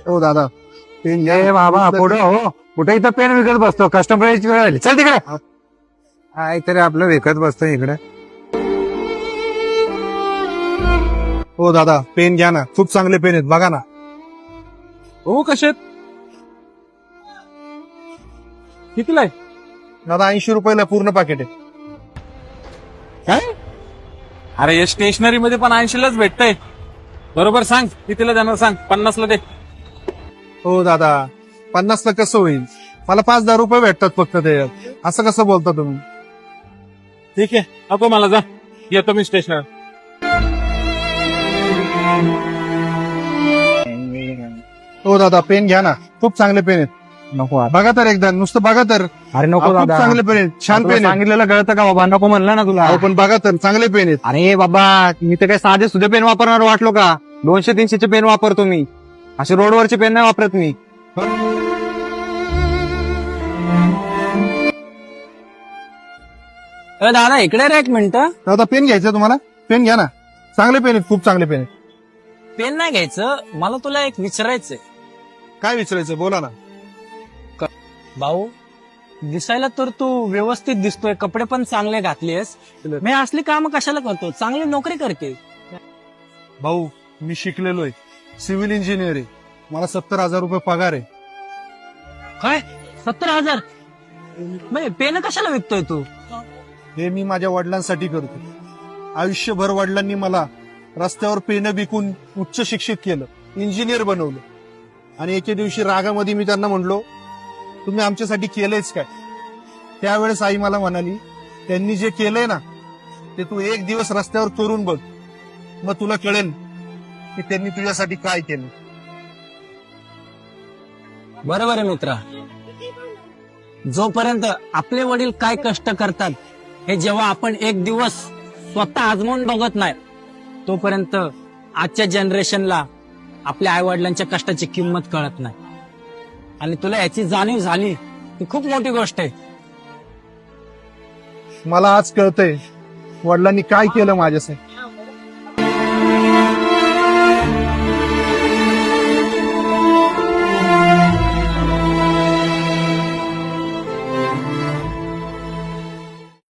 हो दादा पेन घ्या. ए बाबा पुढे हो, कुठे इथं पेन विकत बसतो, कस्टमरची वेळ आली. चल तिकडे. काय तरी आपलं विकत बसतो इकडे. हो दादा पेन घ्या ना, खूप चांगले पेन आहेत बघा ना. हो कसे कितीला आहे? दादा 80 रुपयाला पूर्ण पाकिट आहे. काय? अरे या स्टेशनरी मध्ये पण 80लाच भेटतंय. बरोबर सांग कितीला देणार सांग. 50ला दे. हो दादा 50ला कसं होईल, मला 5-10 रुपये भेटतात फक्त ते. असं कसं बोलता तुम्ही? ठीक आहे नको मला, जा येतो मी स्टेशनर. हो दादा पेन घ्या ना, खूप चांगले पेन आहेत. नको आता. बघा तर एकदा, नुसतं बघा तर. अरे नको खूप दादा, चांगले पेन आहेत, छान तुला पेन आहेत. सांगितलेलं कळतं का बाबा? नको म्हणलं ना तुला. हो, पण बघा तर चांगले पेन आहेत. अरे बाबा, मी तर काय साधे सुधे पेन वापरणार वाटलो का? 200-300चे पेन वापरतो मी. असे रोडवरचे पेन नाही वापरत मी. दादा इकडे रे एक मिनिट. दादा पेन घ्यायचं तुम्हाला? पेन घ्या ना, चांगले पेन आहेत, खूप चांगले पेन आहेत. पेन नाही घ्यायचं, मला तुला एक विचारायचंय. काय विचारायचं बोला ना. भाऊ, दिसायला तर तू व्यवस्थित दिसतोय, कपडे पण चांगले घातलेस. मी असली काम कशाला करतो? चांगली नोकरी करते. भाऊ मी शिकलेलो आहे, सिव्हिल इंजिनियर आहे. मला 70,000 रुपये पगार आहे. काय 70,000? म्हणजे पेन कशाला विकतोय तू? हे मी माझ्या वडिलांसाठी करतो. आयुष्यभर वडिलांनी मला रस्त्यावर पेनं विकून उच्च शिक्षित केलं, इंजिनियर बनवलं. आणि एके दिवशी रागामध्ये मी त्यांना म्हणलो, तुम्ही आमच्यासाठी केलंयच काय? त्यावेळेस आई मला म्हणाली, त्यांनी जे केलंय ना ते तू एक दिवस रस्त्यावर करून बघ, मग तुला कळेल की त्यांनी तुझ्यासाठी काय केलं. बरोबर आहे मित्रा. जोपर्यंत आपले वडील काय कष्ट करतात हे जेव्हा आपण एक दिवस स्वतः आजमावून बघत नाही, तोपर्यंत आजच्या जनरेशनला आपल्या आई वडिलांच्या कष्टाची किंमत कळत नाही. आणि तुला याची जाणीव झाली ही खूप मोठी गोष्ट आहे. मला आज कळतंय वडिलांनी काय केलं माझ्यासाठी.